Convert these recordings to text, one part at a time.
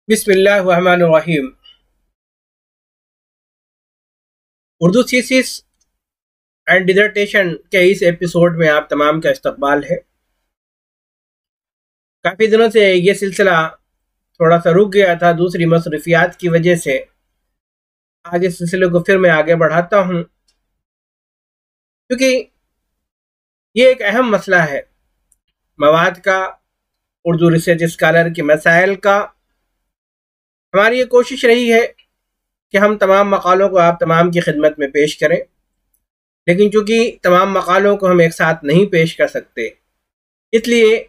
بسم اللہ الرحمن الرحیم۔ اردو تھیسس اینڈ ڈیزرٹیشن کے اس ایپیسوڈ میں آپ تمام کا استقبال ہے۔ کافی دنوں سے یہ سلسلہ تھوڑا سا رک گیا تھا دوسری مصروفیات کی وجہ سے۔ آج اس سلسلے کو پھر میں آگے بڑھاتا ہوں کیونکہ یہ ایک اہم مسئلہ ہے مواد کا، اردو ریسرچ اسکالر کے مسائل کا۔ ہماری یہ کوشش رہی ہے کہ ہم تمام مقالوں کو آپ تمام کی خدمت میں پیش کریں، لیکن چونکہ تمام مقالوں کو ہم ایک ساتھ نہیں پیش کر سکتے، اس لیے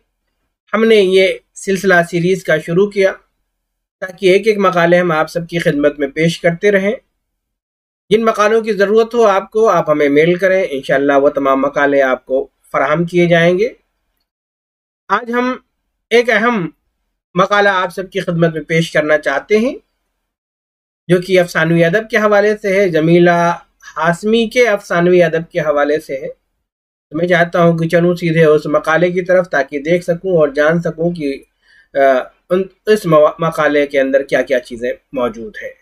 ہم نے یہ سلسلہ سیریز کا شروع کیا تاکہ ایک ایک مقالے ہم آپ سب کی خدمت میں پیش کرتے رہیں۔ جن مقالوں کی ضرورت ہو آپ کو، آپ ہمیں میل کریں، انشاءاللہ وہ تمام مقالے آپ کو فراہم کیے جائیں گے۔ آج ہم ایک اہم مقالہ آپ سب کی خدمت میں پیش کرنا چاہتے ہیں جو کہ افسانوی ادب کے حوالے سے ہے، جمیلہ ہاشمی کے افسانوی ادب کے حوالے سے ہے۔ تو میں چاہتا ہوں کہ چلوں سیدھے اس مقالے کی طرف تاکہ دیکھ سکوں اور جان سکوں کہ اس مقالے کے اندر کیا کیا چیزیں موجود ہیں۔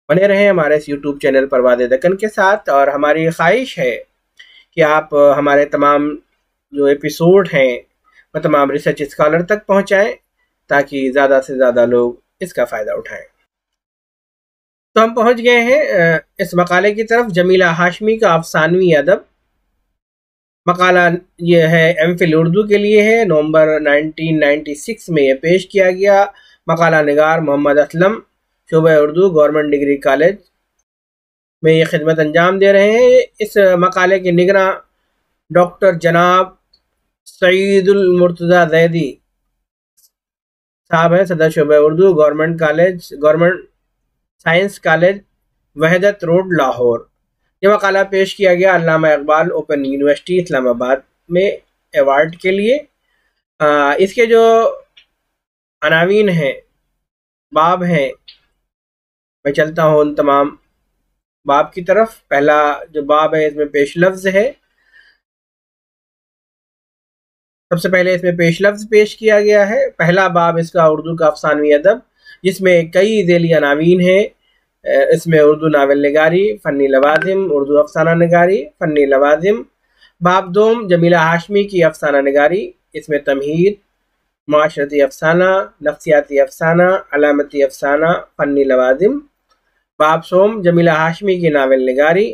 بنے رہیں ہمارے اس یوٹیوب چینل پرواز دکن کے ساتھ، اور ہماری خواہش ہے کہ آپ ہمارے تمام جو ایپیسوڈ ہیں وہ تمام ریسرچ اسکالر تک پہنچائیں تاکہ زیادہ سے زیادہ لوگ اس کا فائدہ اٹھائیں۔ تو ہم پہنچ گئے ہیں اس مقالے کی طرف، جمیلہ ہاشمی کا افسانوی ادب۔ مقالہ یہ ہے ایم فل اردو کے لیے ہے، نومبر 1996 میں یہ پیش کیا گیا۔ مقالہ نگار محمد اسلم، شعبہ اردو، گورنمنٹ ڈگری کالج میں یہ خدمت انجام دے رہے ہیں۔ اس مقالے کے نگراں ڈاکٹر جناب سعید المرتضی زیدی صاحب ہیں، صدر شعبہ اردو، گورنمنٹ سائنس کالج، وحدت روڈ، لاہور۔ یہ مقالہ پیش کیا گیا علامہ اقبال اوپن یونیورسٹی اسلام آباد میں ایوارڈ کے لیے۔ اس کے جو عناوین ہیں، باب ہیں، میں چلتا ہوں ان تمام باب کی طرف۔ پہلا جو باب ہے اس میں پیش لفظ ہے۔ سب سے پہلے اس میں پیش لفظ پیش کیا گیا ہے۔ پہلا باب اس کا اردو کا افسانوی ادب، جس میں کئی ذیلی عناوین ہیں۔ اس میں اردو ناول نگاری، فنی لوازم، اردو افسانہ نگاری، فنی لوازم۔ باب دوم جمیلہ ہاشمی کی افسانہ نگاری، اس میں تمہید، معاشرتی افسانہ، نفسیاتی افسانہ، علامتی افسانہ، فنی لوازم۔ باب سوم جمیلہ ہاشمی کی ناول نگاری،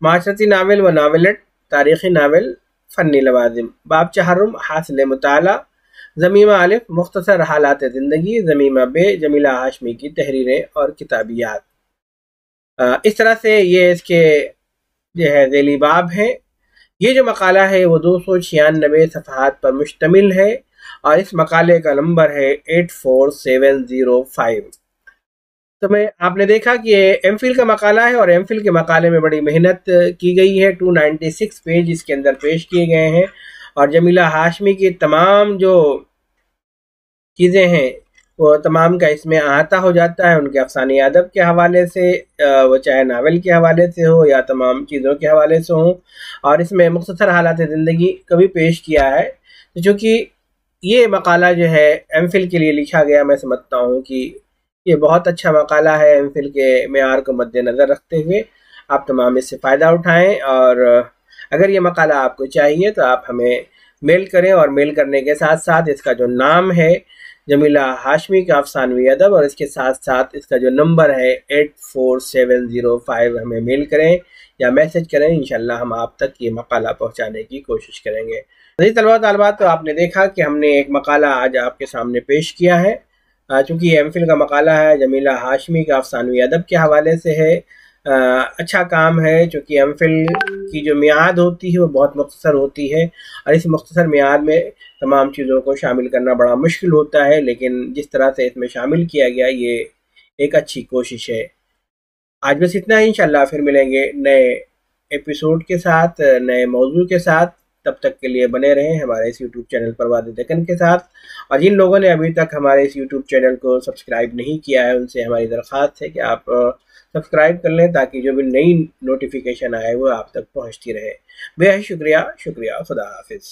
معاشرتی ناول و ناولٹ، تاریخی ناول، فنی لوازم۔ باب چہارم حاصل مطالعہ، ضمیمہ الف مختصر حالات زندگی، ضمیمہ بے جمیلہ ہاشمی کی تحریریں اور کتابیات۔ اس طرح سے یہ اس کے جو ہے ذیلی باب ہیں۔ یہ جو مقالہ ہے وہ 296 صفحات پر مشتمل ہے اور اس مقالے کا نمبر ہے 84705۔ تو آپ نے دیکھا کہ یہ ایم فل کا مقالہ ہے، اور ایم فل کے مقالے میں بڑی محنت کی گئی ہے۔ 296 پیج اس کے اندر پیش کیے گئے ہیں، اور جمیلہ ہاشمی کی تمام جو چیزیں ہیں وہ تمام کا اس میں احاطہ ہو جاتا ہے، ان کے افسانوی ادب کے حوالے سے، وہ چاہے ناول کے حوالے سے ہو یا تمام چیزوں کے حوالے سے ہوں۔ اور اس میں مختصر حالات زندگی کا بھی پیش کیا ہے، چونکہ یہ مقالہ جو ہے ایم فل کے لیے لکھا گیا، میں سمجھتا ہوں کہ یہ بہت اچھا مقالہ ہے۔ ایم فل کے معیار کو مد نظر رکھتے ہوئے آپ تمام اس سے فائدہ اٹھائیں، اور اگر یہ مقالہ آپ کو چاہیے تو آپ ہمیں میل کریں، اور میل کرنے کے ساتھ ساتھ اس کا جو نام ہے جمیلہ ہاشمی کا افسانوی ادب، اور اس کے ساتھ ساتھ اس کا جو نمبر ہے 84705 ہمیں میل کریں یا میسج کریں، انشاءاللہ ہم آپ تک یہ مقالہ پہنچانے کی کوشش کریں گے۔ طلباء و طالبات، تو آپ نے دیکھا کہ ہم نے ایک مقالہ آج آپ کے سامنے پیش کیا ہے، چونکہ یہ ایم فل کا مقالہ ہے، جمیلہ ہاشمی کا افسانوی ادب کے حوالے سے ہے۔ اچھا کام ہے، چونکہ ایم فل کی جو میعاد ہوتی ہے وہ بہت مختصر ہوتی ہے، اور اس مختصر میعاد میں تمام چیزوں کو شامل کرنا بڑا مشکل ہوتا ہے، لیکن جس طرح سے اس میں شامل کیا گیا یہ ایک اچھی کوشش ہے۔ آج بس اتنا ہی، انشاءاللہ پھر ملیں گے نئے ایپیسوڈ کے ساتھ، نئے موضوع کے ساتھ۔ تب تک کے لیے بنے رہیں ہمارے اس یوٹیوب چینل پرواز دکن کے ساتھ، اور جن لوگوں نے ابھی تک ہمارے اس یوٹیوب چینل کو سبسکرائب نہیں کیا ہے ان سے ہماری درخواست ہے کہ آپ سبسکرائب کر لیں تاکہ جو بھی نئی نوٹیفیکیشن آئے وہ آپ تک پہنچتی رہے۔ بے حد شکریہ، خدا حافظ۔